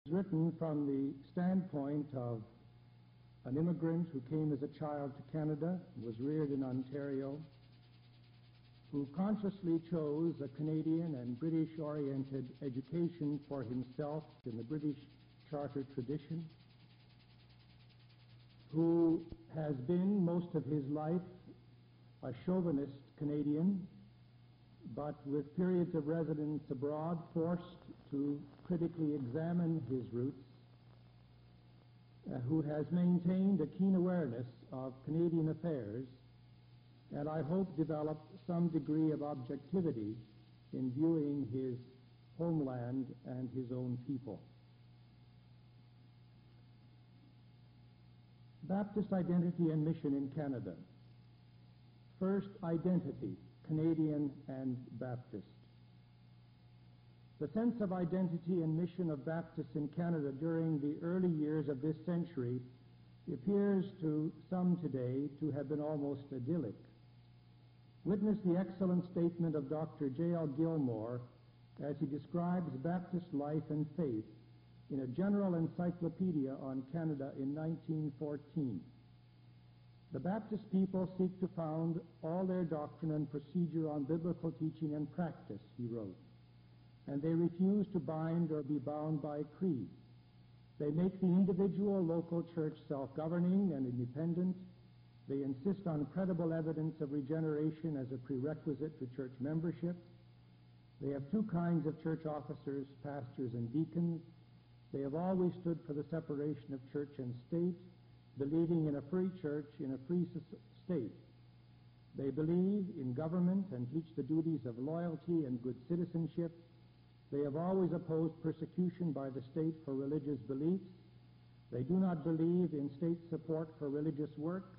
written from the standpoint of an immigrant who came as a child to Canada, was reared in Ontario, who consciously chose a Canadian and British-oriented education for himself in the British Charter tradition, who has been most of his life a chauvinist Canadian, but with periods of residence abroad forced to critically examine his roots, who has maintained a keen awareness of Canadian affairs, and I hope developed some degree of objectivity in viewing his homeland and his own people. Baptist identity and mission in Canada. First, identity, Canadian and Baptist. The sense of identity and mission of Baptists in Canada during the early years of this century appears to some today to have been almost idyllic. Witness the excellent statement of Dr. J.L. Gilmore as he describes Baptist life and faith in a general encyclopedia on Canada in 1914. The Baptist people seek to found all their doctrine and procedure on biblical teaching and practice, he wrote, and they refuse to bind or be bound by creed. They make the individual local church self-governing and independent. They insist on credible evidence of regeneration as a prerequisite to church membership. They have two kinds of church officers, pastors and deacons. They have always stood for the separation of church and state, believing in a free church in a free state. They believe in government and teach the duties of loyalty and good citizenship. They have always opposed persecution by the state for religious beliefs. They do not believe in state support for religious work.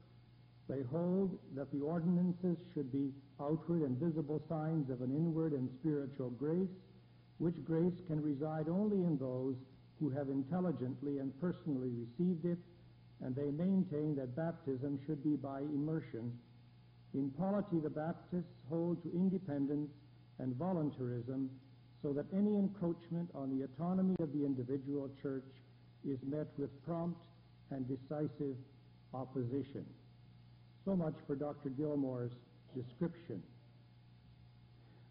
They hold that the ordinances should be outward and visible signs of an inward and spiritual grace, which grace can reside only in those who have intelligently and personally received it, and they maintain that baptism should be by immersion. In polity, the Baptists hold to independence and voluntarism, so that any encroachment on the autonomy of the individual church is met with prompt and decisive opposition. So much for Dr. Gilmore's description.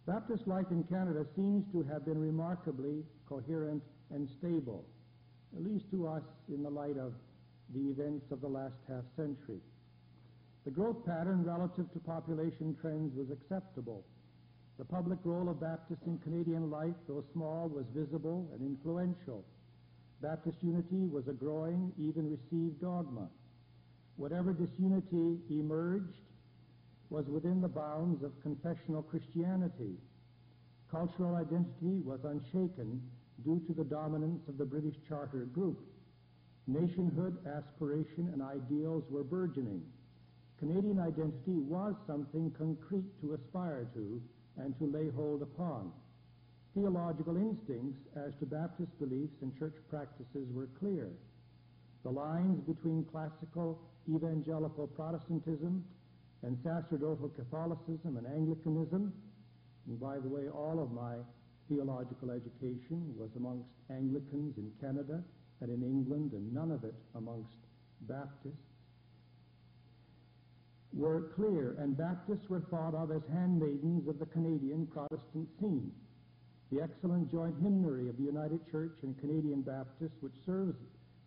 Baptist life in Canada seems to have been remarkably coherent and stable, at least to us in the light of the events of the last half-century. The growth pattern relative to population trends was acceptable. The public role of Baptists in Canadian life, though small, was visible and influential. Baptist unity was a growing, even received dogma. Whatever disunity emerged was within the bounds of confessional Christianity. Cultural identity was unshaken due to the dominance of the British Charter group. Nationhood, aspiration, and ideals were burgeoning. Canadian identity was something concrete to aspire to and to lay hold upon. Theological instincts as to Baptist beliefs and church practices were clear. The lines between classical evangelical Protestantism and sacerdotal Catholicism and Anglicanism, and by the way, all of my theological education was amongst Anglicans in Canada and in England, and none of it amongst Baptists, were clear, and Baptists were thought of as handmaidens of the Canadian Protestant scene. The excellent joint hymnary of the United Church and Canadian Baptists, which serves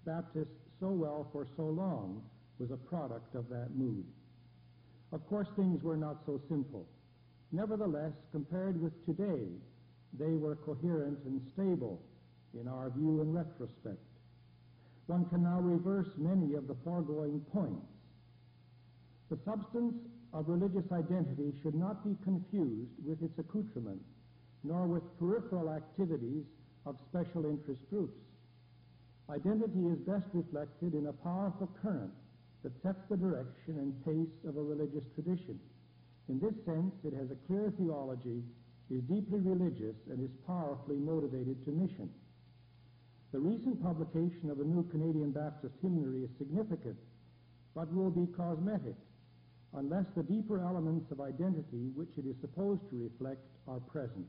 Baptists so well for so long, was a product of that mood. Of course, things were not so simple. Nevertheless, compared with today, they were coherent and stable in our view in retrospect. One can now reverse many of the foregoing points. The substance of religious identity should not be confused with its accoutrements, nor with peripheral activities of special interest groups. Identity is best reflected in a powerful current that sets the direction and pace of a religious tradition. In this sense, it has a clear theology, is deeply religious, and is powerfully motivated to mission. The recent publication of the new Canadian Baptist hymnary is significant, but will be cosmetic unless the deeper elements of identity which it is supposed to reflect are present.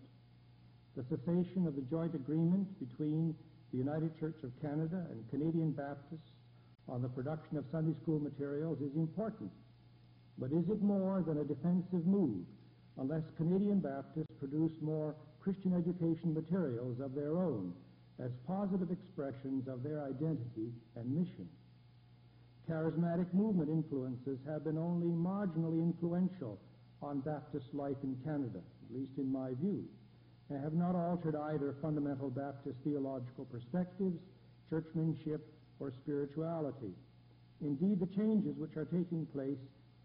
The cessation of the joint agreement between the United Church of Canada and Canadian Baptists on the production of Sunday school materials is important, but is it more than a defensive move unless Canadian Baptists produce more Christian education materials of their own as positive expressions of their identity and mission? Charismatic movement influences have been only marginally influential on Baptist life in Canada, at least in my view, and have not altered either fundamental Baptist theological perspectives, churchmanship, or spirituality. Indeed, the changes which are taking place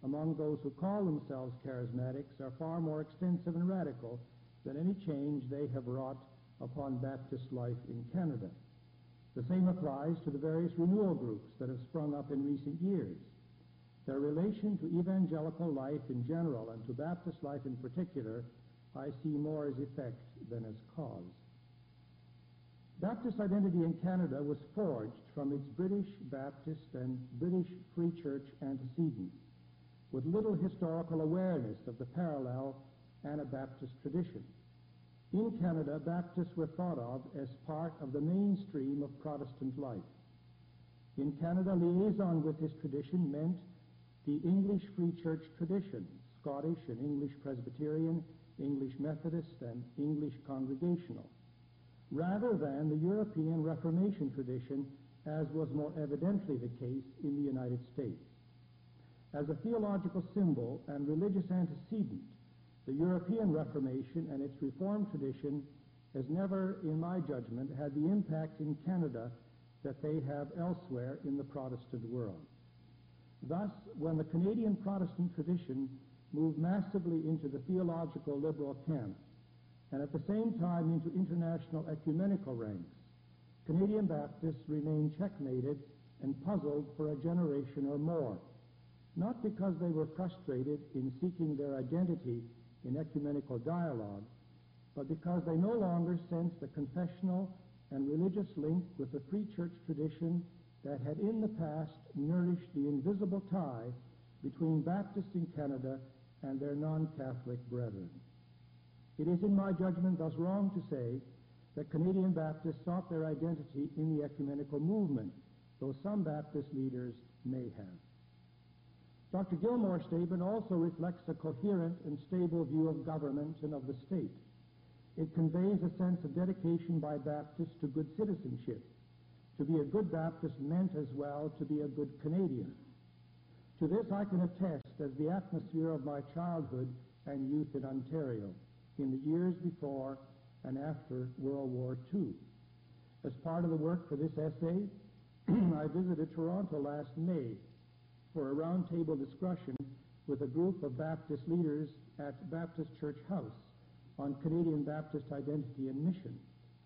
among those who call themselves charismatics are far more extensive and radical than any change they have wrought upon Baptist life in Canada. The same applies to the various renewal groups that have sprung up in recent years. Their relation to evangelical life in general and to Baptist life in particular, I see more as effect than as cause. Baptist identity in Canada was forged from its British Baptist and British Free Church antecedents, with little historical awareness of the parallel Anabaptist tradition. In Canada, Baptists were thought of as part of the mainstream of Protestant life. In Canada, liaison with this tradition meant the English Free Church tradition, Scottish and English Presbyterian, English Methodist, and English Congregational, rather than the European Reformation tradition, as was more evidently the case in the United States. As a theological symbol and religious antecedent, the European Reformation and its Reformed tradition has never, in my judgment, had the impact in Canada that they have elsewhere in the Protestant world. Thus, when the Canadian Protestant tradition moved massively into the theological liberal camp, and at the same time into international ecumenical ranks, Canadian Baptists remained checkmated and puzzled for a generation or more, not because they were frustrated in seeking their identity in ecumenical dialogue, but because they no longer sensed the confessional and religious link with the Free Church tradition that had in the past nourished the invisible tie between Baptists in Canada and their non-Catholic brethren. It is, in my judgment, thus wrong to say that Canadian Baptists sought their identity in the ecumenical movement, though some Baptist leaders may have. Dr. Gilmore's statement also reflects a coherent and stable view of government and of the state. It conveys a sense of dedication by Baptists to good citizenship. To be a good Baptist meant as well to be a good Canadian. To this I can attest as the atmosphere of my childhood and youth in Ontario, in the years before and after World War II. As part of the work for this essay, I visited Toronto last May for a roundtable discussion with a group of Baptist leaders at Baptist Church House on Canadian Baptist identity and mission,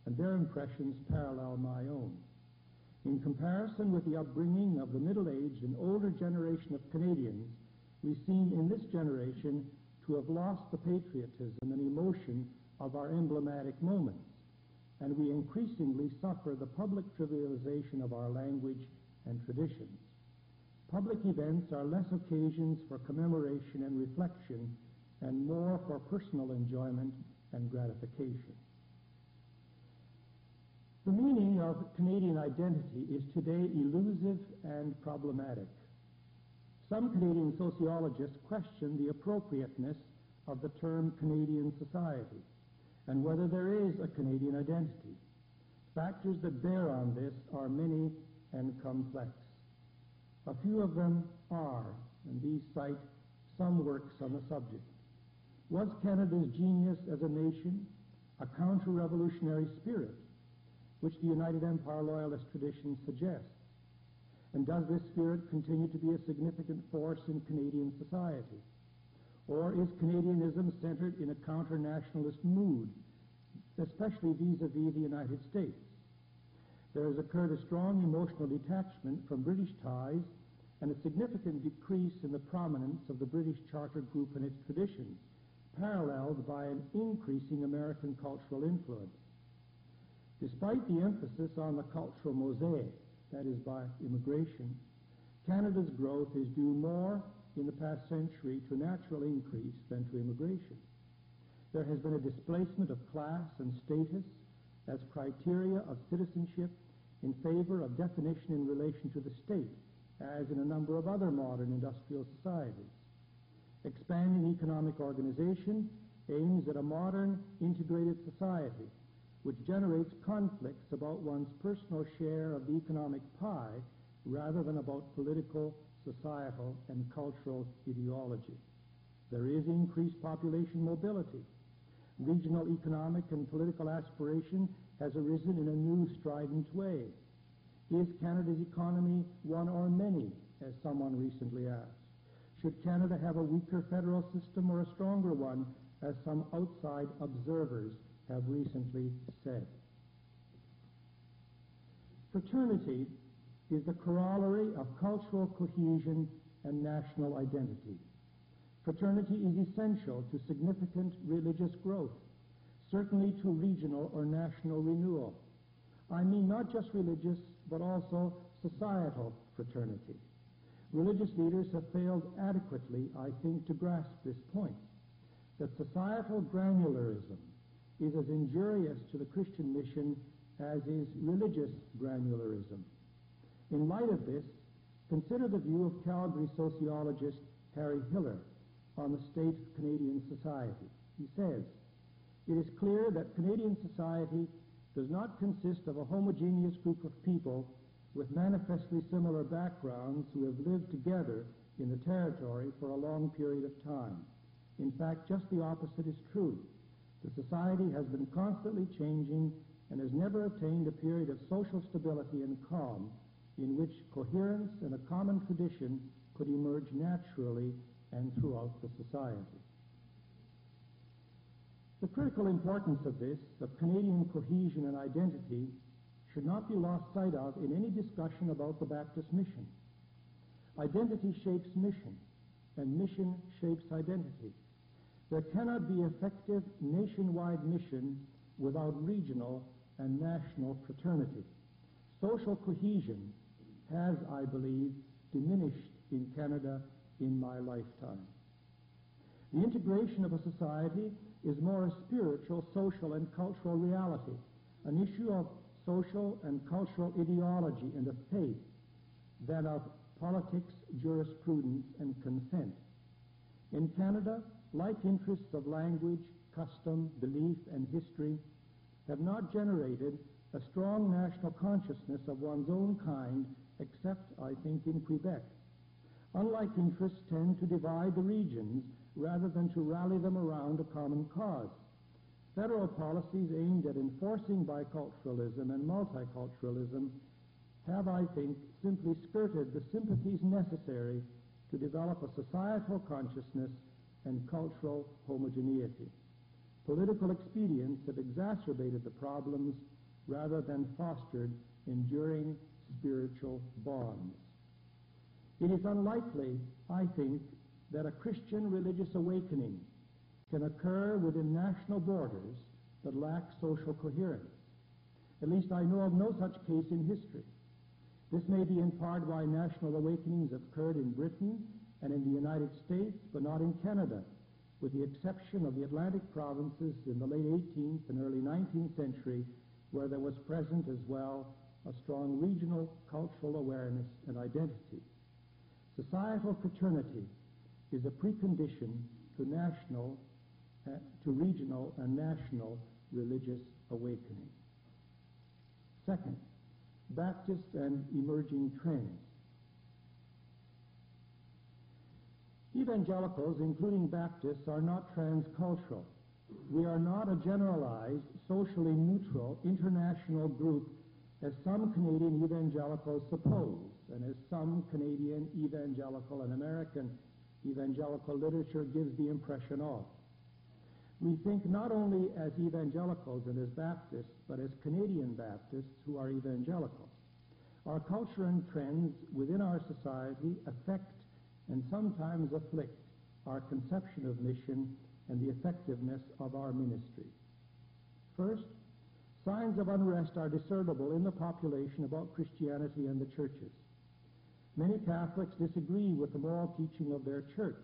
and their impressions parallel my own. In comparison with the upbringing of the middle-aged and older generation of Canadians, we seem in this generation to have lost the patriotism and emotion of our emblematic moments, and we increasingly suffer the public trivialization of our language and traditions. Public events are less occasions for commemoration and reflection and more for personal enjoyment and gratification. The meaning of Canadian identity is today elusive and problematic. Some Canadian sociologists question the appropriateness of the term Canadian society and whether there is a Canadian identity. Factors that bear on this are many and complex. A few of them are, and these cite some works on the subject. Was Canada's genius as a nation a counter-revolutionary spirit, which the United Empire Loyalist tradition suggests? And does this spirit continue to be a significant force in Canadian society? Or is Canadianism centered in a counter-nationalist mood, especially vis-a-vis the United States? There has occurred a strong emotional detachment from British ties and a significant decrease in the prominence of the British Charter Group and its traditions, paralleled by an increasing American cultural influence. Despite the emphasis on the cultural mosaic, that is by immigration, Canada's growth is due more in the past century to natural increase than to immigration. There has been a displacement of class and status as criteria of citizenship in favor of definition in relation to the state, as in a number of other modern industrial societies. Expanding economic organization aims at a modern, integrated society which generates conflicts about one's personal share of the economic pie rather than about political, societal, and cultural ideology. There is increased population mobility. Regional economic and political aspiration has arisen in a new, strident way. Is Canada's economy one or many, as someone recently asked? Should Canada have a weaker federal system or a stronger one, as some outside observers have recently said? Fraternity is the corollary of cultural cohesion and national identity. Fraternity is essential to significant religious growth, certainly to regional or national renewal. I mean not just religious, but also societal fraternity. Religious leaders have failed adequately, I think, to grasp this point, that societal granularism is as injurious to the Christian mission as is religious granularism. In light of this, consider the view of Calgary sociologist Harry Hiller on the state of Canadian society. He says, "It is clear that Canadian society does not consist of a homogeneous group of people with manifestly similar backgrounds who have lived together in the territory for a long period of time. In fact, just the opposite is true. The society has been constantly changing and has never attained a period of social stability and calm in which coherence and a common tradition could emerge naturally and throughout the society." The critical importance of this, of Canadian cohesion and identity, should not be lost sight of in any discussion about the Baptist mission. Identity shapes mission, and mission shapes identity. There cannot be effective nationwide mission without regional and national fraternity. Social cohesion has, I believe, diminished in Canada in my lifetime. The integration of a society is more a spiritual, social, and cultural reality, an issue of social and cultural ideology and of faith than of politics, jurisprudence, and consent. In Canada, like interests of language, custom, belief, and history have not generated a strong national consciousness of one's own kind, except, I think, in Quebec. Unlike interests tend to divide the regions rather than to rally them around a common cause. Federal policies aimed at enforcing biculturalism and multiculturalism have, I think, simply skirted the sympathies necessary to develop a societal consciousness and cultural homogeneity. Political expedients have exacerbated the problems rather than fostered enduring spiritual bonds. It is unlikely, I think, that a Christian religious awakening can occur within national borders that lack social coherence. At least I know of no such case in history. This may be in part why national awakenings have occurred in Britain and in the United States, but not in Canada, with the exception of the Atlantic provinces in the late 18th and early 19th century, where there was present as well a strong regional cultural awareness and identity. Societal fraternity is a precondition to regional and national religious awakening. Second, Baptist and emerging trends. Evangelicals, including Baptists, are not transcultural. We are not a generalized, socially neutral, international group as some Canadian evangelicals suppose, and as some Canadian evangelical and American evangelical literature gives the impression of. We think not only as evangelicals and as Baptists, but as Canadian Baptists who are evangelical. Our culture and trends within our society affect and sometimes afflict our conception of mission and the effectiveness of our ministry. First, signs of unrest are discernible in the population about Christianity and the churches. Many Catholics disagree with the moral teaching of their church,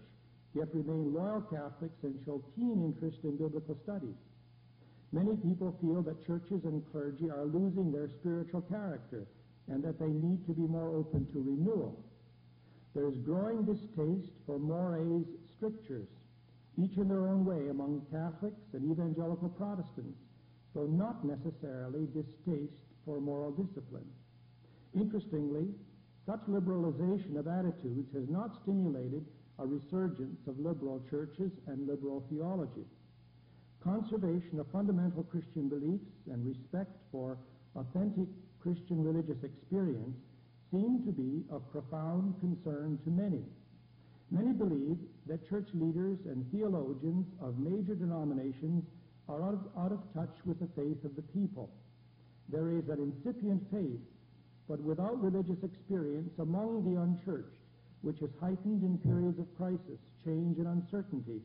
yet remain loyal Catholics and show keen interest in biblical studies. Many people feel that churches and clergy are losing their spiritual character and that they need to be more open to renewal. There is growing distaste for mores strictures, each in their own way among Catholics and evangelical Protestants, though not necessarily distaste for moral discipline. Interestingly, such liberalization of attitudes has not stimulated a resurgence of liberal churches and liberal theology. Conservation of fundamental Christian beliefs and respect for authentic Christian religious experience seem to be of profound concern to many. Many believe that church leaders and theologians of major denominations are out of touch with the faith of the people. There is an incipient faith, but without religious experience among the unchurched, which is heightened in periods of crisis, change, and uncertainty,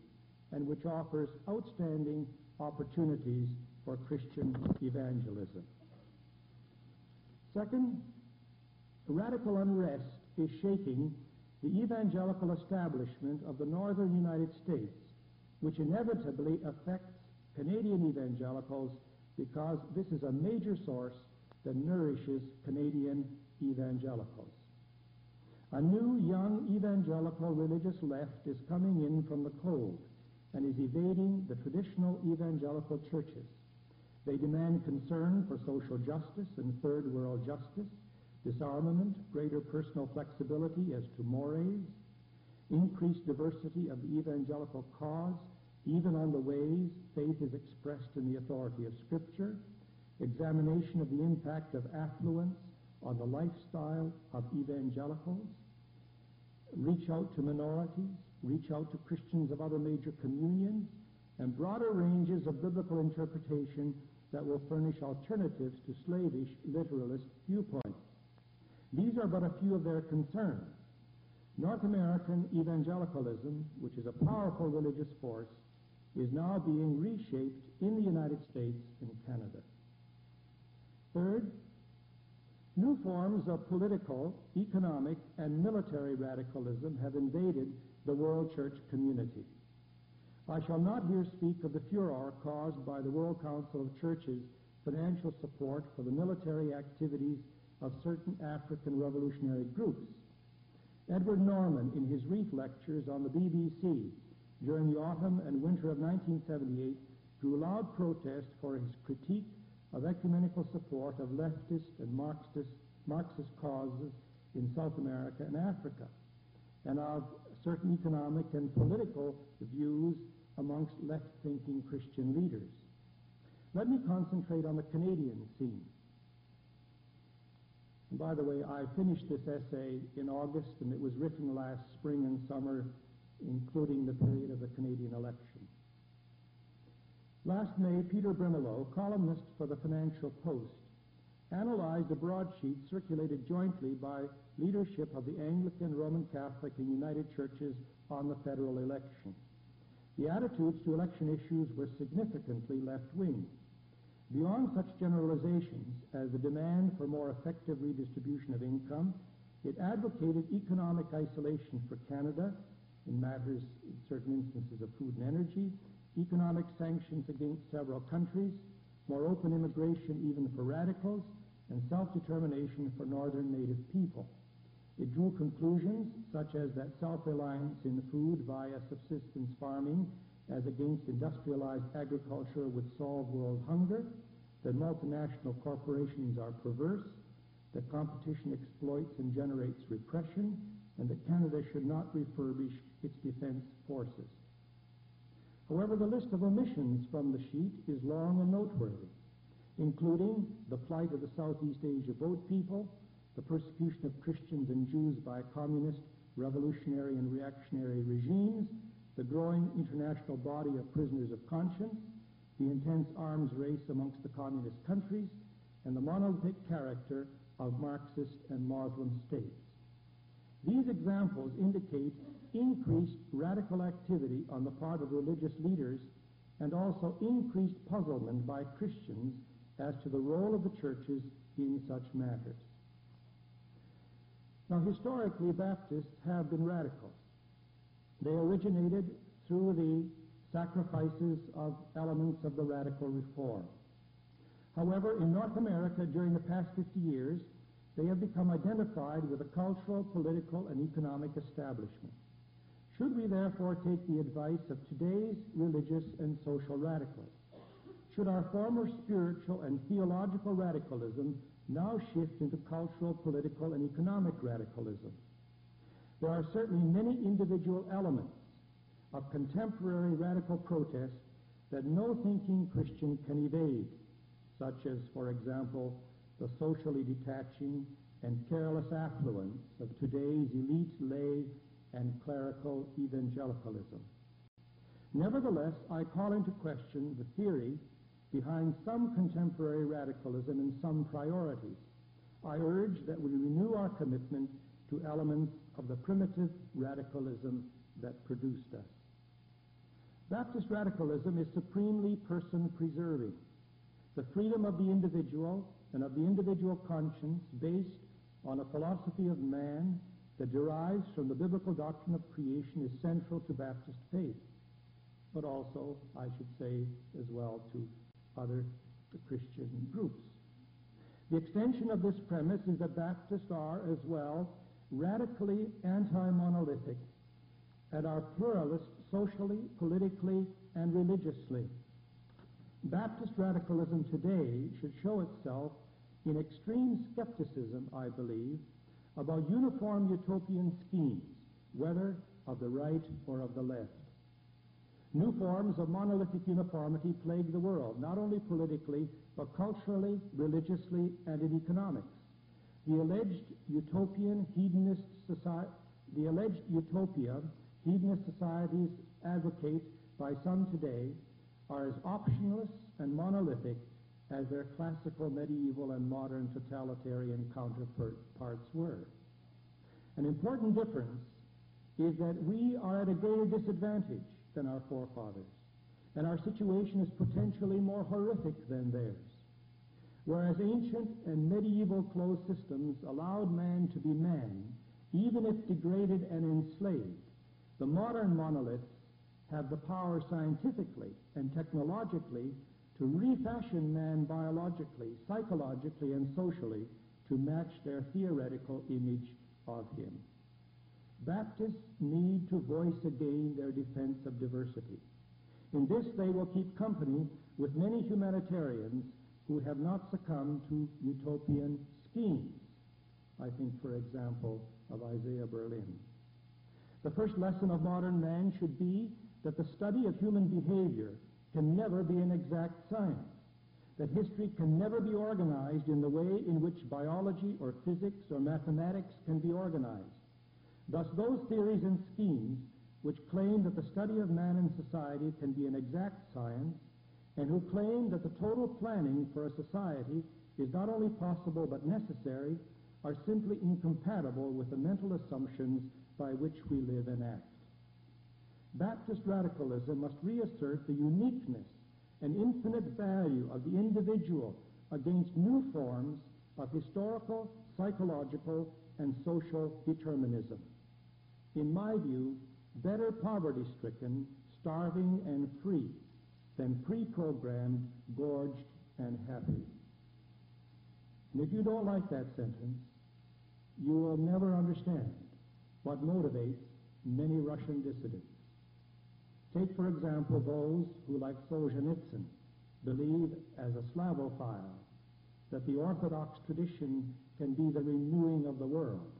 and which offers outstanding opportunities for Christian evangelism. Second, radical unrest is shaking the evangelical establishment of the northern United States, which inevitably affects Canadian evangelicals because this is a major source that nourishes Canadian evangelicals. A new young evangelical religious left is coming in from the cold and is evading the traditional evangelical churches. They demand concern for social justice and third world justice, disarmament, greater personal flexibility as to mores, increased diversity of the evangelical cause, even on the ways faith is expressed in the authority of Scripture, examination of the impact of affluence on the lifestyle of evangelicals, reach out to minorities, reach out to Christians of other major communions, and broader ranges of biblical interpretation that will furnish alternatives to slavish literalist viewpoints. These are but a few of their concerns. North American evangelicalism, which is a powerful religious force, is now being reshaped in the United States and Canada. Third, new forms of political, economic, and military radicalism have invaded the world church community. I shall not here speak of the furor caused by the World Council of Churches' financial support for the military activities of certain African revolutionary groups. Edward Norman, in his Reef lectures on the BBC during the autumn and winter of 1978, drew loud protest for his critique of ecumenical support of leftist and Marxist causes in South America and Africa, and of certain economic and political views amongst left-thinking Christian leaders. Let me concentrate on the Canadian scene. And by the way, I finished this essay in August, and it was written last spring and summer, including the period of the Canadian election. Last May, Peter Brimelow, columnist for the Financial Post, analyzed a broadsheet circulated jointly by leadership of the Anglican, Roman Catholic, and United Churches on the federal election. The attitudes to election issues were significantly left-wing. Beyond such generalizations as the demand for more effective redistribution of income, it advocated economic isolation for Canada in matters, in certain instances, of food and energy, economic sanctions against several countries, more open immigration even for radicals, and self-determination for northern native people. It drew conclusions such as that self-reliance in food via subsistence farming as against industrialized agriculture would solve world hunger, that multinational corporations are perverse, that competition exploits and generates repression, and that Canada should not refurbish its defense forces. However, the list of omissions from the sheet is long and noteworthy, including the plight of the Southeast Asia boat people, the persecution of Christians and Jews by communist, revolutionary, and reactionary regimes, the growing international body of prisoners of conscience, the intense arms race amongst the communist countries, and the monolithic character of Marxist and Muslim states. These examples indicate increased radical activity on the part of religious leaders and also increased puzzlement by Christians as to the role of the churches in such matters. Now, historically, Baptists have been radical. They originated through the sacrifices of elements of the radical reform. However, in North America during the past 50 years, they have become identified with a cultural, political, and economic establishment. Should we therefore take the advice of today's religious and social radicals? Should our former spiritual and theological radicalism now shift into cultural, political, and economic radicalism? There are certainly many individual elements of contemporary radical protest that no thinking Christian can evade, such as, for example, the socially detaching and careless affluence of today's elite lay and clerical evangelicalism. Nevertheless, I call into question the theory behind some contemporary radicalism and some priorities. I urge that we renew our commitment to elements of the primitive radicalism that produced us. Baptist radicalism is supremely person-preserving. The freedom of the individual and of the individual conscience based on a philosophy of man that derives from the biblical doctrine of creation is central to Baptist faith, but also, I should say, as well to other Christian groups. The extension of this premise is that Baptists are, as well, radically anti-monolithic and are pluralist socially, politically, and religiously. Baptist radicalism today should show itself in extreme skepticism, I believe, about uniform utopian schemes, whether of the right or of the left. New forms of monolithic uniformity plague the world, not only politically, but culturally, religiously, and in economics. The alleged utopia hedonist societies advocate by some today are as optionless and monolithic as their classical, medieval, and modern totalitarian counterparts were. An important difference is that we are at a greater disadvantage than our forefathers, and our situation is potentially more horrific than theirs. Whereas ancient and medieval closed systems allowed man to be man, even if degraded and enslaved, the modern monoliths have the power scientifically and technologically to refashion man biologically, psychologically, and socially to match their theoretical image of him. Baptists need to voice again their defense of diversity. In this, they will keep company with many humanitarians who have not succumbed to utopian schemes. I think, for example, of Isaiah Berlin. The first lesson of modern man should be that the study of human behavior can never be an exact science, that history can never be organized in the way in which biology or physics or mathematics can be organized. Thus, those theories and schemes which claim that the study of man and society can be an exact science, and who claim that the total planning for a society is not only possible but necessary, are simply incompatible with the mental assumptions by which we live and act. Baptist radicalism must reassert the uniqueness and infinite value of the individual against new forms of historical, psychological, and social determinism. In my view, better poverty-stricken, starving, and free than pre-programmed, gorged, and happy. And if you don't like that sentence, you will never understand what motivates many Russian dissidents. Take, for example, those who, like Solzhenitsyn, believe as a Slavophile that the Orthodox tradition can be the renewing of the world.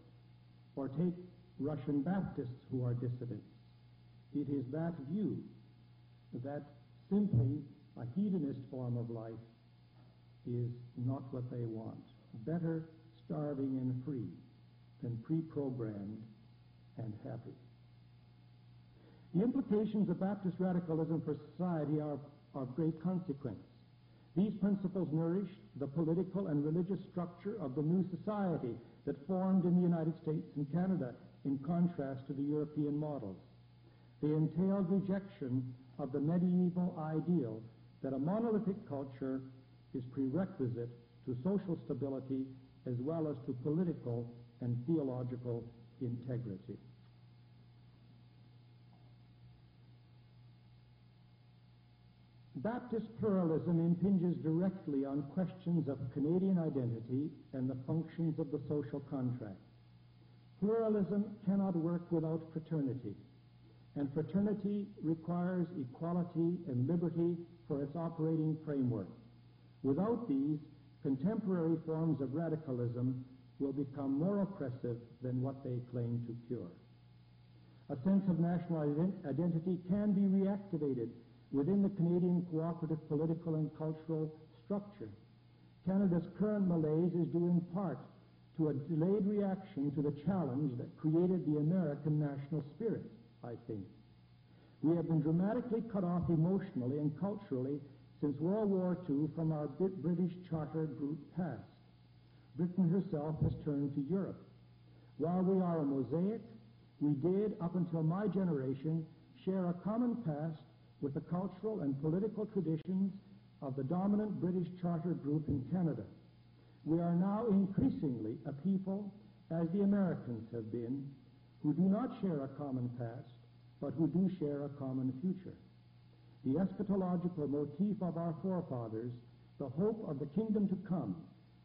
Or take Russian Baptists who are dissidents. It is that view that simply a hedonist form of life is not what they want. Better starving and free than pre-programmed and happy. The implications of Baptist radicalism for society are of great consequence. These principles nourish the political and religious structure of the new society that formed in the United States and Canada, in contrast to the European models. They entailed rejection of the medieval ideal that a monolithic culture is prerequisite to social stability as well as to political and theological integrity. Baptist pluralism impinges directly on questions of Canadian identity and the functions of the social contract. Pluralism cannot work without fraternity, and fraternity requires equality and liberty for its operating framework. Without these, contemporary forms of radicalism will become more oppressive than what they claim to cure. A sense of national identity can be reactivated within the Canadian cooperative political and cultural structure. Canada's current malaise is due in part to a delayed reaction to the challenge that created the American national spirit, I think. We have been dramatically cut off emotionally and culturally since World War II from our British charter group past. Britain herself has turned to Europe. While we are a mosaic, we did, up until my generation, share a common past with the cultural and political traditions of the dominant British charter group in Canada. We are now increasingly a people, as the Americans have been, who do not share a common past, but who do share a common future. The eschatological motif of our forefathers, the hope of the kingdom to come,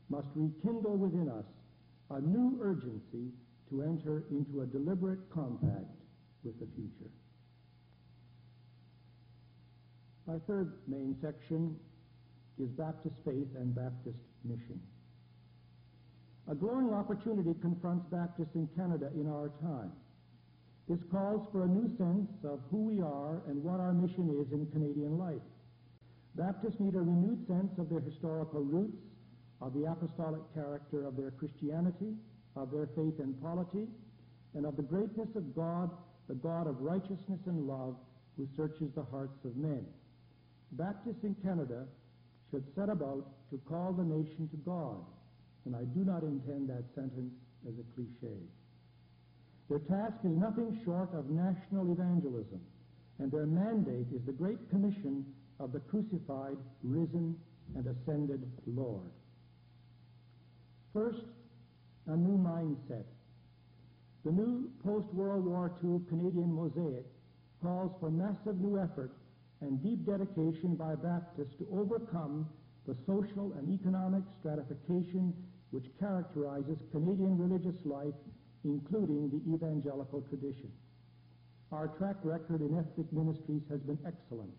must rekindle within us a new urgency to enter into a deliberate compact with the future. My third main section is Baptist faith and Baptist mission. A glowing opportunity confronts Baptists in Canada in our time. This calls for a new sense of who we are and what our mission is in Canadian life. Baptists need a renewed sense of their historical roots, of the apostolic character of their Christianity, of their faith and polity, and of the greatness of God, the God of righteousness and love, who searches the hearts of men. Baptists in Canada should set about to call the nation to God, and I do not intend that sentence as a cliche. Their task is nothing short of national evangelism, and their mandate is the great commission of the crucified, risen, and ascended Lord. First, a new mindset. The new post-World War II Canadian mosaic calls for massive new effort and deep dedication by Baptists to overcome the social and economic stratification which characterizes Canadian religious life, including the evangelical tradition. Our track record in ethnic ministries has been excellent.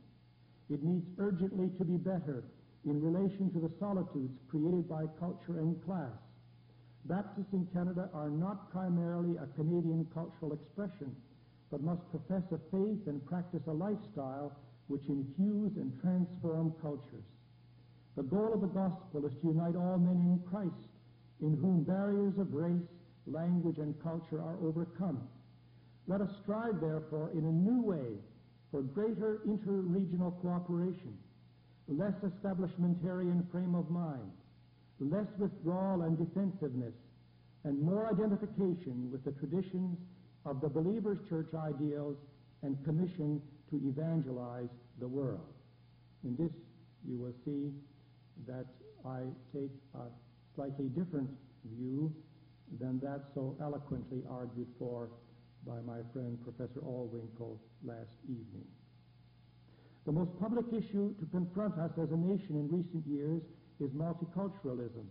It needs urgently to be better in relation to the solitudes created by culture and class. Baptists in Canada are not primarily a Canadian cultural expression, but must profess a faith and practice a lifestyle which infuse and transform cultures. The goal of the gospel is to unite all men in Christ, in whom barriers of race, language, and culture are overcome. Let us strive, therefore, in a new way for greater inter-regional cooperation, less establishmentarian frame of mind, less withdrawal and defensiveness, and more identification with the traditions of the believer's church ideals and commission to evangelize the world. In this, you will see that I take a slightly different view than that so eloquently argued for by my friend Professor Allwinkle last evening. The most public issue to confront us as a nation in recent years is multiculturalism.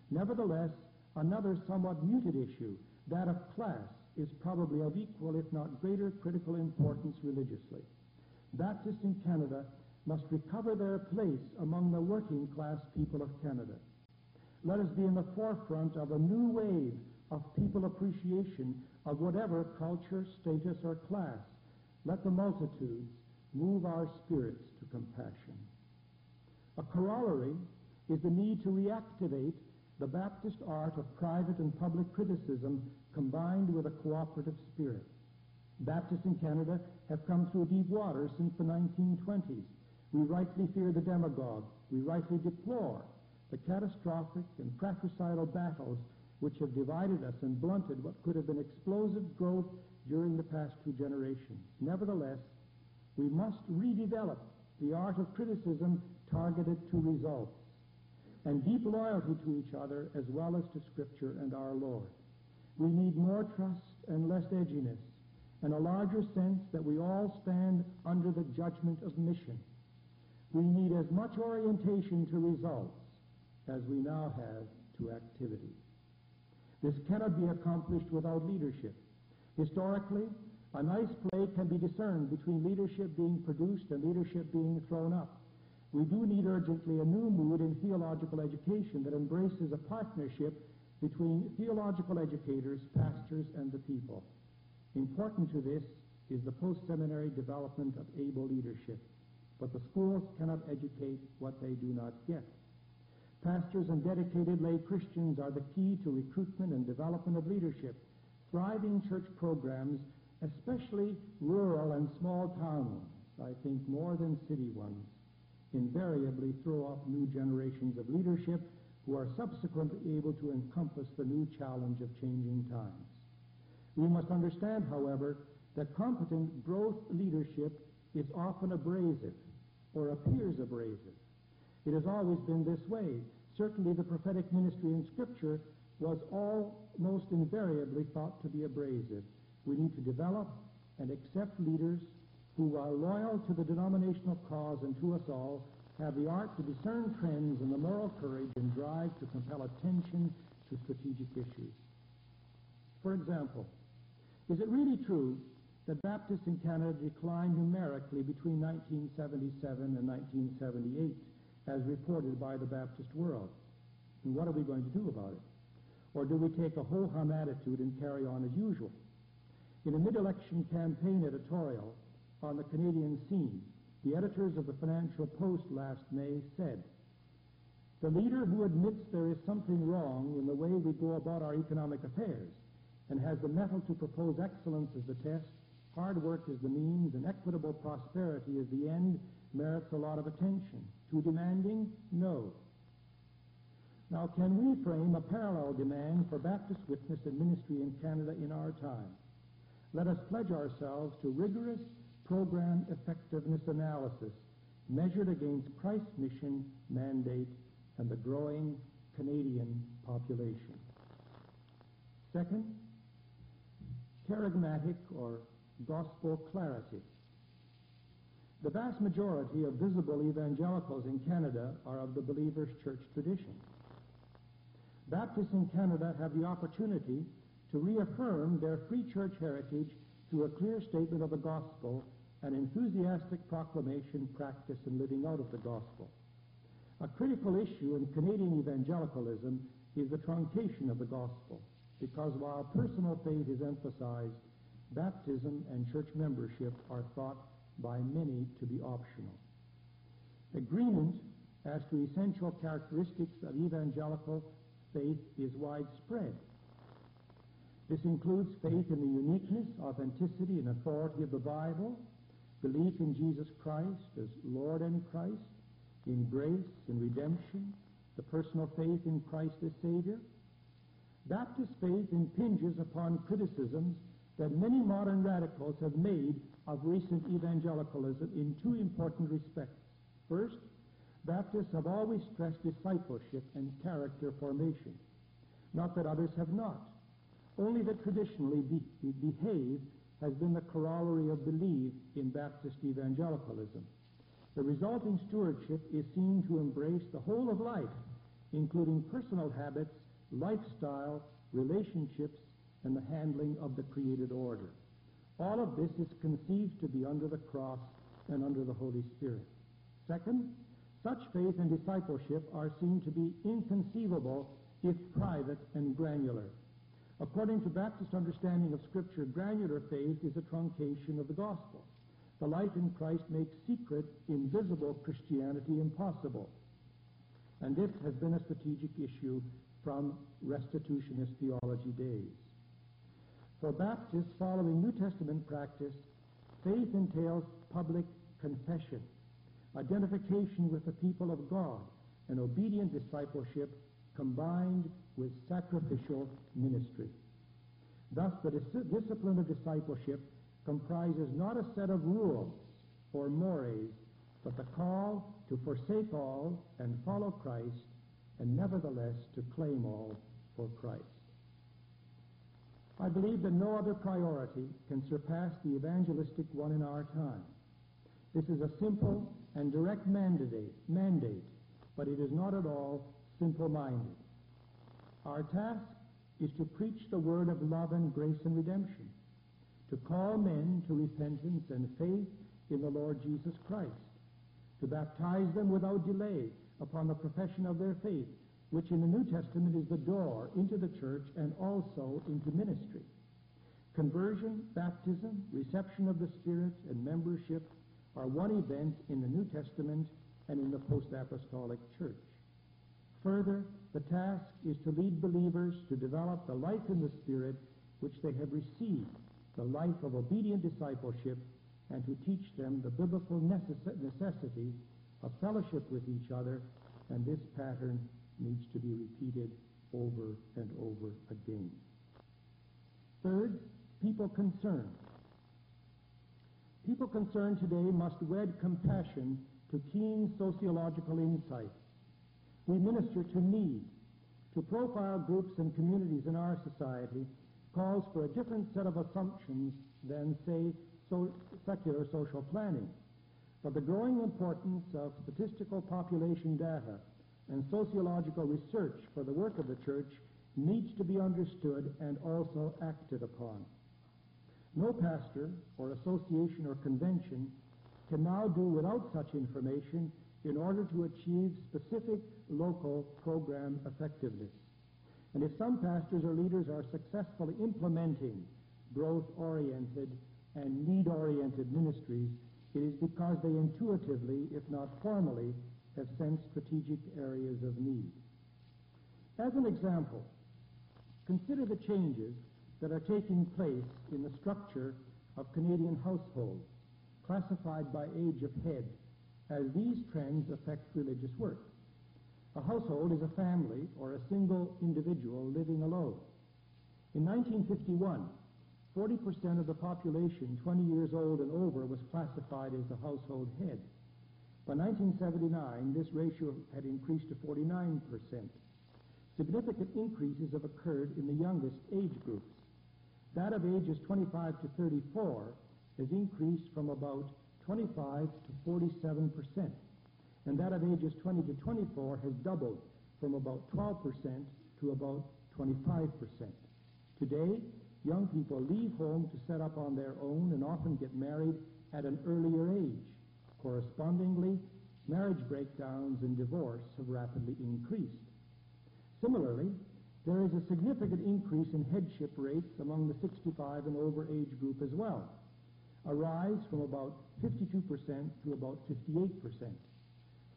Nevertheless, another somewhat muted issue, that of class, is probably of equal, if not greater, critical importance religiously. Baptists in Canada must recover their place among the working class people of Canada. Let us be in the forefront of a new wave of people appreciation of whatever culture, status, or class. Let the multitudes move our spirits to compassion. A corollary is the need to reactivate the Baptist art of private and public criticism combined with a cooperative spirit. Baptists in Canada have come through deep water since the 1920s. We rightly fear the demagogue. We rightly deplore the catastrophic and fratricidal battles which have divided us and blunted what could have been explosive growth during the past 2 generations. Nevertheless, we must redevelop the art of criticism targeted to results and deep loyalty to each other as well as to Scripture and our Lord. We need more trust and less edginess, and a larger sense that we all stand under the judgment of mission. We need as much orientation to results as we now have to activity. This cannot be accomplished without leadership. Historically, a nice play can be discerned between leadership being produced and leadership being thrown up. We do need urgently a new mood in theological education that embraces a partnership between theological educators, pastors, and the people. Important to this is the post-seminary development of able leadership. But the schools cannot educate what they do not get. Pastors and dedicated lay Christians are the key to recruitment and development of leadership. Thriving church programs, especially rural and small town ones, I think more than city ones, invariably throw up new generations of leadership who are subsequently able to encompass the new challenge of changing times. We must understand, however, that competent growth leadership is often abrasive or appears abrasive. It has always been this way. Certainly the prophetic ministry in Scripture was almost invariably thought to be abrasive. We need to develop and accept leaders who, while loyal to the denominational cause and to us all, have the art to discern trends and the moral courage and drive to compel attention to strategic issues. For example, is it really true that Baptists in Canada declined numerically between 1977 and 1978, as reported by the Baptist World? And what are we going to do about it? Or do we take a ho-hum attitude and carry on as usual? In a mid-election campaign editorial on the Canadian scene, the editors of the Financial Post last May said, "The leader who admits there is something wrong in the way we go about our economic affairs and has the mettle to propose excellence as the test, hard work is the means, and equitable prosperity is the end, merits a lot of attention. Too demanding? No." Now, can we frame a parallel demand for Baptist witness and ministry in Canada in our time? Let us pledge ourselves to rigorous program effectiveness analysis measured against Christ's mission mandate and the growing Canadian population. Second, charismatic or gospel clarity. The vast majority of visible evangelicals in Canada are of the Believer's Church tradition. Baptists in Canada have the opportunity to reaffirm their free church heritage through a clear statement of the gospel and enthusiastic proclamation, practice, and living out of the gospel. A critical issue in Canadian evangelicalism is the truncation of the gospel, because while personal faith is emphasized, baptism and church membership are thought by many to be optional. Agreement as to essential characteristics of evangelical faith is widespread. This includes faith in the uniqueness, authenticity, and authority of the Bible, belief in Jesus Christ as Lord and Christ, in grace and redemption, the personal faith in Christ as Savior. Baptist faith impinges upon criticisms that many modern radicals have made of recent evangelicalism in two important respects. First, Baptists have always stressed discipleship and character formation. Not that others have not. Only that traditionally behave has been the corollary of belief in Baptist evangelicalism. The resulting stewardship is seen to embrace the whole of life, including personal habits, lifestyle, relationships, and the handling of the created order. All of this is conceived to be under the cross and under the Holy Spirit. Second, such faith and discipleship are seen to be inconceivable if private and granular. According to Baptist understanding of Scripture, granular faith is a truncation of the gospel. The life in Christ makes secret, invisible Christianity impossible. And this has been a strategic issue from restitutionist theology days. For Baptists following New Testament practice, faith entails public confession, identification with the people of God, and obedient discipleship combined with sacrificial ministry. Thus, the discipline of discipleship comprises not a set of rules or mores, but the call to forsake all and follow Christ, and nevertheless to claim all for Christ. I believe that no other priority can surpass the evangelistic one in our time. This is a simple and direct mandate, but it is not at all simple-minded. Our task is to preach the word of love and grace and redemption, to call men to repentance and faith in the Lord Jesus Christ, to baptize them without delay upon the profession of their faith, which in the New Testament is the door into the church and also into ministry. Conversion, baptism, reception of the Spirit, and membership are one event in the New Testament and in the post-apostolic church. Further, the task is to lead believers to develop the life in the Spirit which they have received, the life of obedient discipleship, and to teach them the biblical necessity of fellowship with each other, and this pattern needs to be repeated over and over again. Third, people concerned. People concerned today must wed compassion to keen sociological insight. We minister to need. To profile groups and communities in our society calls for a different set of assumptions than, say, secular social planning. But the growing importance of statistical population data and sociological research for the work of the church needs to be understood and also acted upon. No pastor or association or convention can now do without such information in order to achieve specific local program effectiveness. And if some pastors or leaders are successfully implementing growth-oriented and need-oriented ministries, it is because they intuitively, if not formally, have sensed strategic areas of need. As an example, consider the changes that are taking place in the structure of Canadian households, classified by age of head, as these trends affect religious work. A household is a family or a single individual living alone. In 1951, 40% of the population 20 years old and over was classified as the household head. By 1979, this ratio had increased to 49%. Significant increases have occurred in the youngest age groups. That of ages 25 to 34 has increased from about 25 to 47%, and that of ages 20 to 24 has doubled from about 12% to about 25%. Today, young people leave home to set up on their own and often get married at an earlier age. Correspondingly, marriage breakdowns and divorce have rapidly increased. Similarly, there is a significant increase in headship rates among the 65 and over age group as well, a rise from about 52% to about 58%.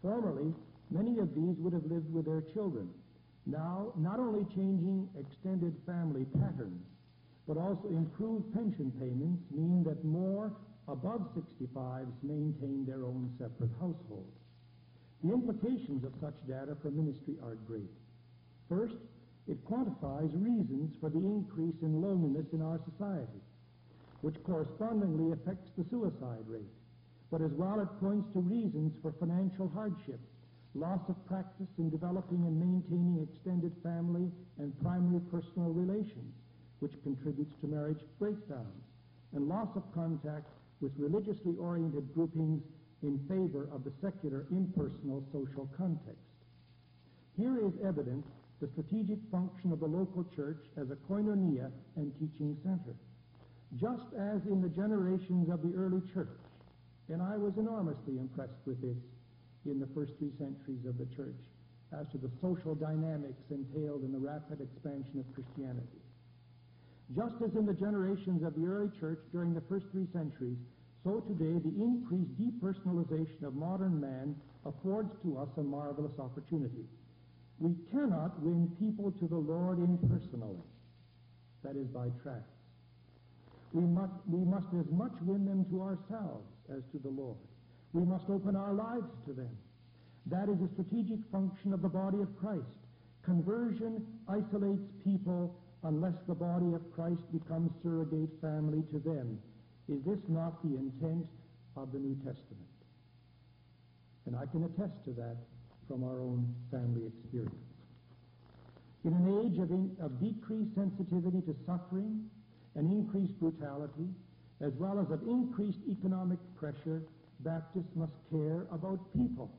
Formerly, many of these would have lived with their children. Now, not only changing extended family patterns, but also improved pension payments mean that more above 65s maintain their own separate households. The implications of such data for ministry are great. First, it quantifies reasons for the increase in loneliness in our society, which correspondingly affects the suicide rate. But as well, it points to reasons for financial hardship, loss of practice in developing and maintaining extended family and primary personal relations, which contributes to marriage breakdowns, and loss of contact with religiously oriented groupings in favor of the secular, impersonal social context. Here is evident the strategic function of the local church as a koinonia and teaching center. Just as in the generations of the early church, and I was enormously impressed with this in the first 3 centuries of the church, as to the social dynamics entailed in the rapid expansion of Christianity. Just as in the generations of the early church during the first 3 centuries, so today the increased depersonalization of modern man affords to us a marvelous opportunity. We cannot win people to the Lord impersonally, that is, by tracts. We must as much win them to ourselves as to the Lord. We must open our lives to them. That is a strategic function of the body of Christ. Conversion isolates people unless the body of Christ becomes surrogate family to them. Is this not the intent of the New Testament? And I can attest to that from our own family experience. In an age of decreased sensitivity to suffering and increased brutality, as well as of increased economic pressure, Baptists must care about people.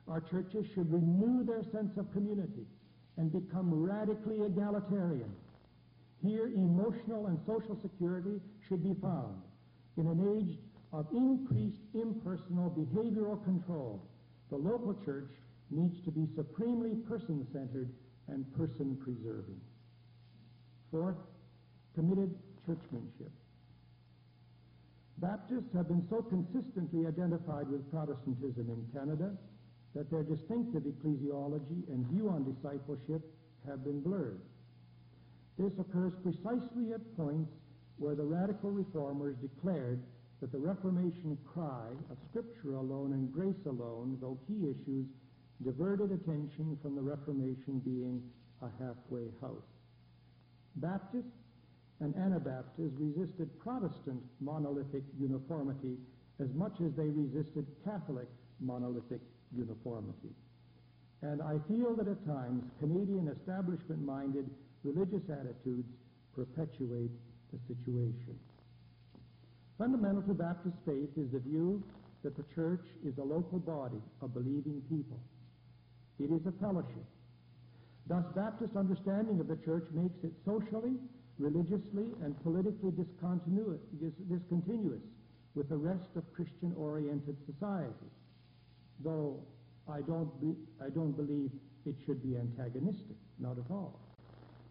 Our churches should renew their sense of community and become radically egalitarian. Here, emotional and social security should be found. In an age of increased impersonal behavioral control, the local church needs to be supremely person-centered and person-preserving. Fourth, committed churchmanship. Baptists have been so consistently identified with Protestantism in Canada that their distinctive ecclesiology and view on discipleship have been blurred. This occurs precisely at points where the radical reformers declared that the Reformation cry of Scripture alone and grace alone, though key issues, diverted attention from the Reformation being a halfway house. Baptists and Anabaptists resisted Protestant monolithic uniformity as much as they resisted Catholic monolithic uniformity. And I feel that at times Canadian establishment-minded religious attitudes perpetuate the situation. Fundamental to Baptist faith is the view that the church is a local body of believing people. It is a fellowship. Thus, Baptist understanding of the church makes it socially, religiously, and politically discontinuous with the rest of Christian-oriented society, though I don't believe it should be antagonistic, not at all.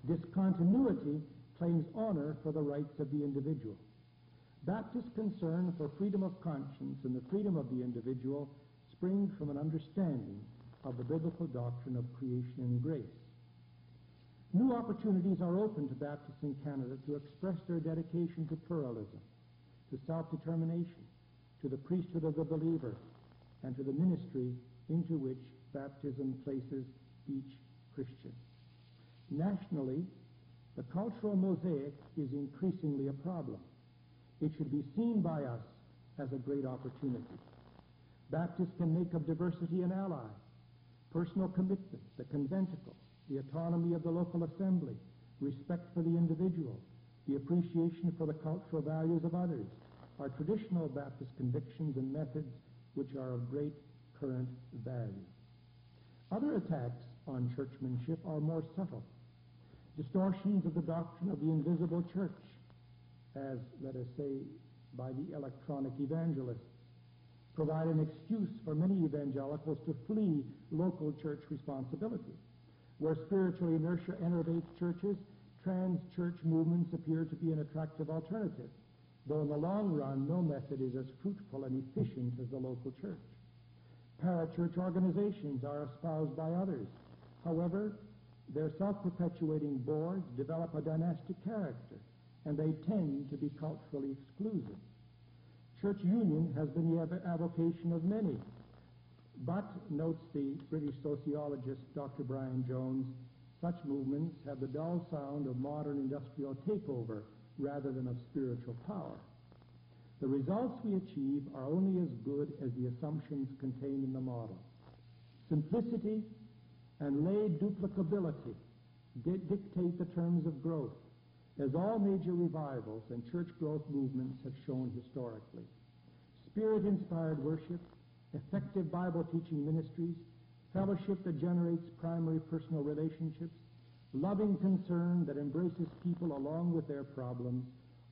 Discontinuity claims honor for the rights of the individual. Baptist concern for freedom of conscience and the freedom of the individual spring from an understanding of the biblical doctrine of creation and grace. New opportunities are open to Baptists in Canada to express their dedication to pluralism, to self-determination, to the priesthood of the believer, and to the ministry into which baptism places each Christian. Nationally, the cultural mosaic is increasingly a problem. It should be seen by us as a great opportunity. Baptists can make of diversity an ally. Personal commitment, the conventicle, the autonomy of the local assembly, respect for the individual, the appreciation for the cultural values of others are traditional Baptist convictions and methods which are of great current value. Other attacks on churchmanship are more subtle. Distortions of the doctrine of the invisible church, as, let us say, by the electronic evangelists, provide an excuse for many evangelicals to flee local church responsibility. Where spiritual inertia enervates churches, trans-church movements appear to be an attractive alternative, though in the long run no method is as fruitful and efficient as the local church. Parachurch organizations are espoused by others. However, their self-perpetuating boards develop a dynastic character, and they tend to be culturally exclusive. Church union has been the avocation of many, but, notes the British sociologist Dr. Brian Jones, such movements have the dull sound of modern industrial takeover rather than of spiritual power. The results we achieve are only as good as the assumptions contained in the model. Simplicity and lay duplicability dictate the terms of growth, as all major revivals and church growth movements have shown historically. Spirit-inspired worship, effective Bible-teaching ministries, fellowship that generates primary personal relationships, loving concern that embraces people along with their problems,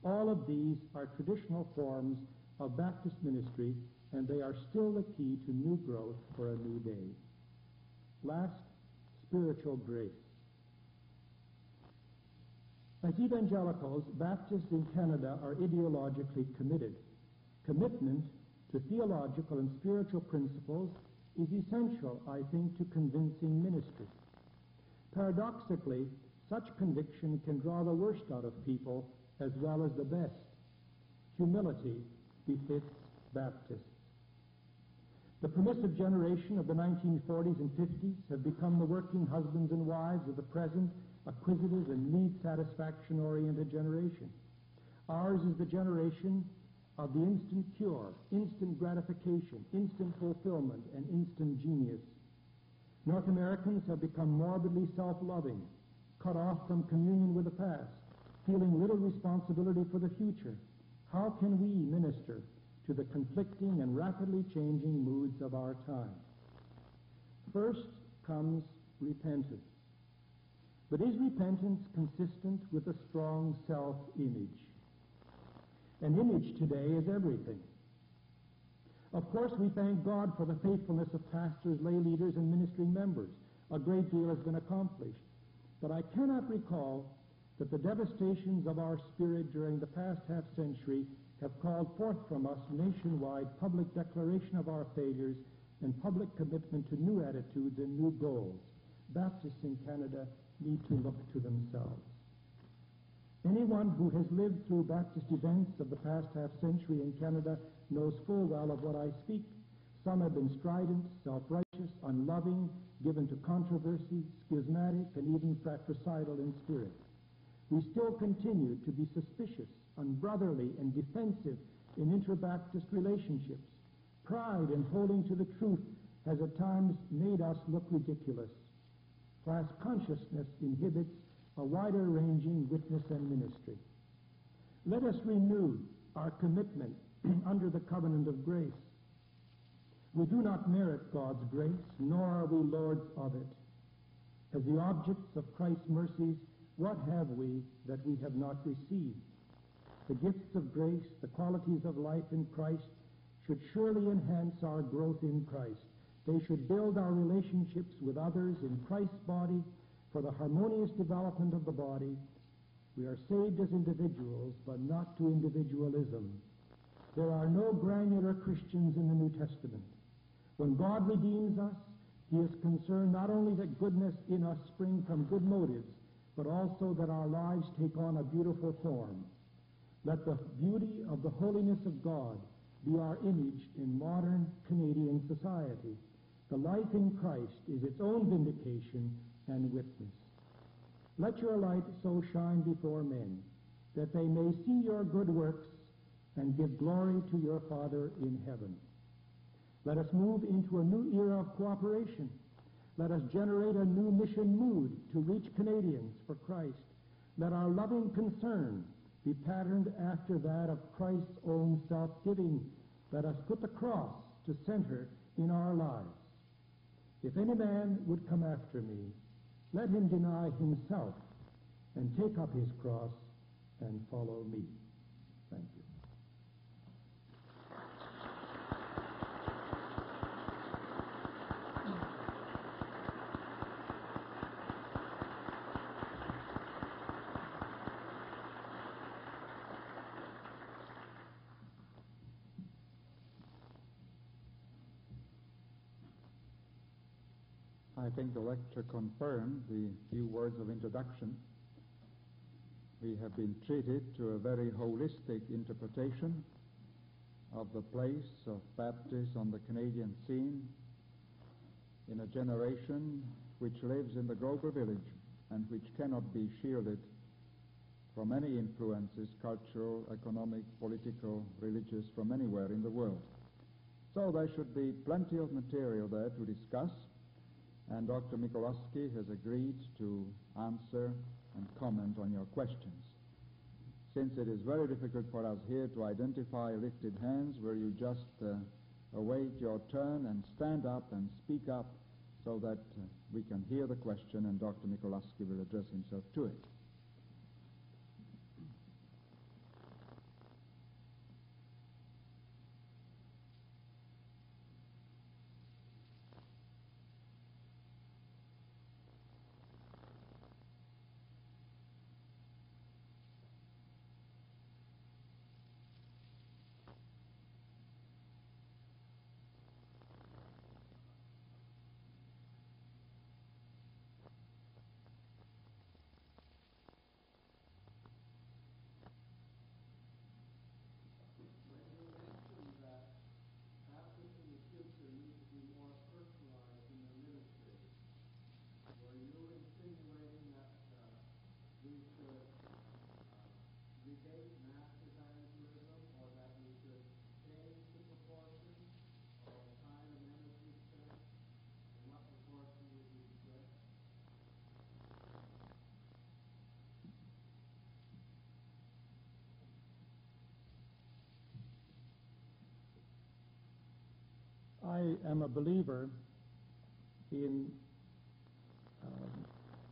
all of these are traditional forms of Baptist ministry, and they are still the key to new growth for a new day. Last, spiritual grace. As evangelicals, Baptists in Canada are ideologically committed. Commitment to theological and spiritual principles is essential, I think, to convincing ministry. Paradoxically, such conviction can draw the worst out of people as well as the best. Humility befits Baptists. The permissive generation of the 1940s and 50s have become the working husbands and wives of the present acquisitive and need-satisfaction-oriented generation. Ours is the generation of the instant cure, instant gratification, instant fulfillment, and instant genius. North Americans have become morbidly self-loving, cut off from communion with the past, feeling little responsibility for the future. How can we minister to the conflicting and rapidly changing moods of our time. First comes repentance. But is repentance consistent with a strong self-image? An image today is everything. Of course, we thank God for the faithfulness of pastors, lay leaders, and ministry members. A great deal has been accomplished. But I cannot recall that the devastations of our spirit during the past half-century have called forth from us nationwide public declaration of our failures and public commitment to new attitudes and new goals. Baptists in Canada need to look to themselves. Anyone who has lived through Baptist events of the past half-century in Canada knows full well of what I speak. Some have been strident, self-righteous, unloving, given to controversy, schismatic, and even fratricidal in spirit. We still continue to be suspicious, unbrotherly, and defensive in inter-Baptist relationships. Pride in holding to the truth has at times made us look ridiculous. Class consciousness inhibits a wider-ranging witness and ministry. Let us renew our commitment under the covenant of grace. We do not merit God's grace, nor are we lords of it. As the objects of Christ's mercies, what have we that we have not received? The gifts of grace, the qualities of life in Christ, should surely enhance our growth in Christ. They should build our relationships with others in Christ's body for the harmonious development of the body. We are saved as individuals, but not to individualism. There are no granular Christians in the New Testament. When God redeems us, He is concerned not only that goodness in us spring from good motives, but also that our lives take on a beautiful form. Let the beauty of the holiness of God be our image in modern Canadian society. The life in Christ is its own vindication and witness. Let your light so shine before men that they may see your good works and give glory to your Father in heaven. Let us move into a new era of cooperation. Let us generate a new mission mood to reach Canadians for Christ. Let our loving concern be patterned after that of Christ's own self-giving. Let us put the cross to center in our lives. If any man would come after me, let him deny himself and take up his cross and follow me. Thank you. I think the lecture confirmed the few words of introduction. We have been treated to a very holistic interpretation of the place of Baptists on the Canadian scene in a generation which lives in the global village and which cannot be shielded from any influences, cultural, economic, political, religious, from anywhere in the world. So there should be plenty of material there to discuss, and Dr. Mikołajski has agreed to answer and comment on your questions. Since it is very difficult for us here to identify lifted hands, will you just await your turn and stand up and speak up so that we can hear the question and Dr. Mikołajski will address himself to it. I am a believer in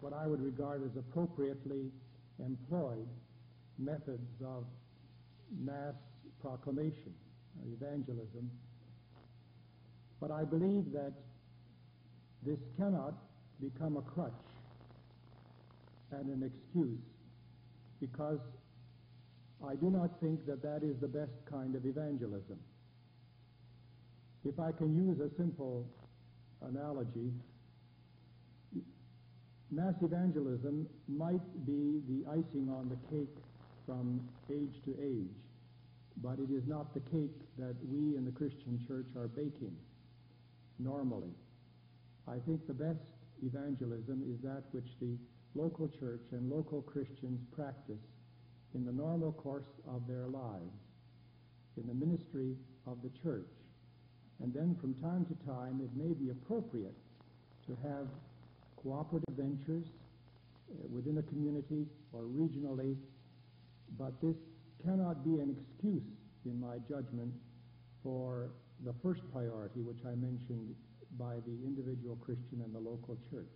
what I would regard as appropriately employed methods of mass proclamation, evangelism. But I believe that this cannot become a crutch and an excuse, because I do not think that that is the best kind of evangelism. If I can use a simple analogy, mass evangelism might be the icing on the cake from age to age, but it is not the cake that we in the Christian church are baking normally. I think the best evangelism is that which the local church and local Christians practice in the normal course of their lives, in the ministry of the church. And then from time to time it may be appropriate to have cooperative ventures within a community or regionally, but this cannot be an excuse, in my judgment, for the first priority, which I mentioned, by the individual Christian and the local church.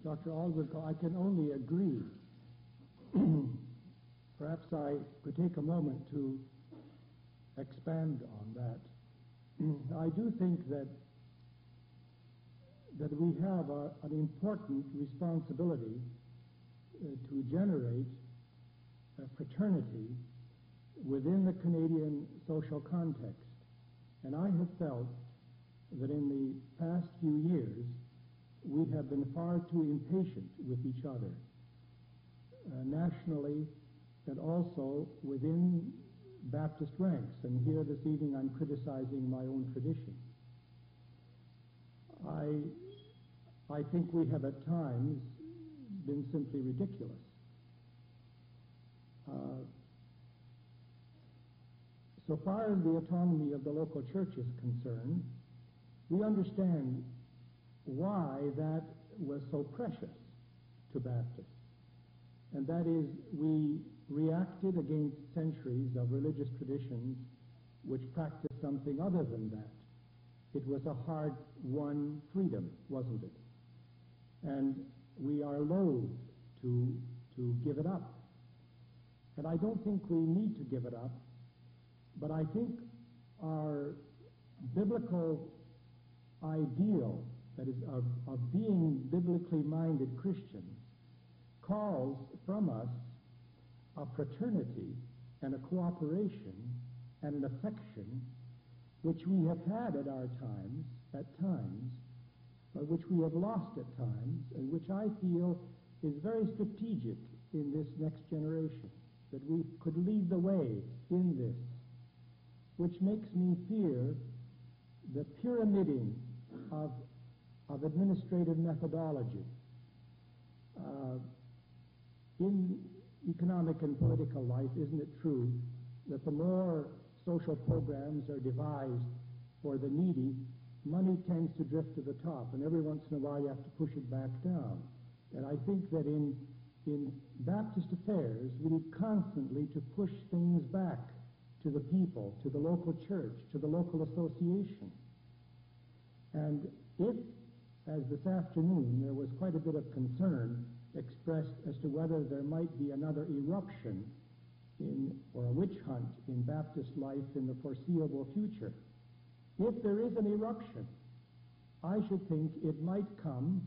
Dr. Aldrich, I can only agree. Perhaps I could take a moment to expand on that. I do think that we have an important responsibility to generate a fraternity within the Canadian social context. And I have felt that in the past few years, we have been far too impatient with each other, nationally and also within Baptist ranks. And here this evening I'm criticizing my own tradition. I think we have at times been simply ridiculous. So far as the autonomy of the local church is concerned, we understand why that was so precious to Baptists. And that is, we reacted against centuries of religious traditions which practiced something other than that. It was a hard-won freedom, wasn't it? And we are loath to give it up. And I don't think we need to give it up, but I think our biblical ideal that is, of being biblically minded Christians, calls from us a fraternity and a cooperation and an affection which we have had at times, but which we have lost at times, and which I feel is very strategic in this next generation, that we could lead the way in this, which makes me fear the pyramiding of administrative methodology. In economic and political life, isn't it true that the more social programs are devised for the needy, money tends to drift to the top, and every once in a while you have to push it back down. And I think that in Baptist affairs, we need constantly to push things back to the people, to the local church, to the local association. And if, as this afternoon, there was quite a bit of concern expressed as to whether there might be another eruption or a witch hunt in Baptist life in the foreseeable future, if there is an eruption, I should think it might come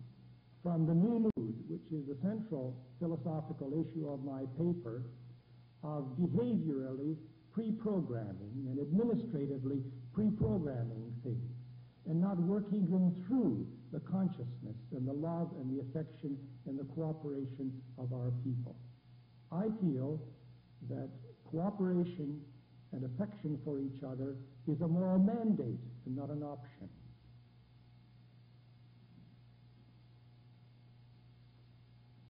from the new mood, which is the central philosophical issue of my paper, of behaviorally pre-programming and administratively pre-programming things, and not working them through the consciousness and the love and the affection and the cooperation of our people. I feel that cooperation and affection for each other is a moral mandate and not an option.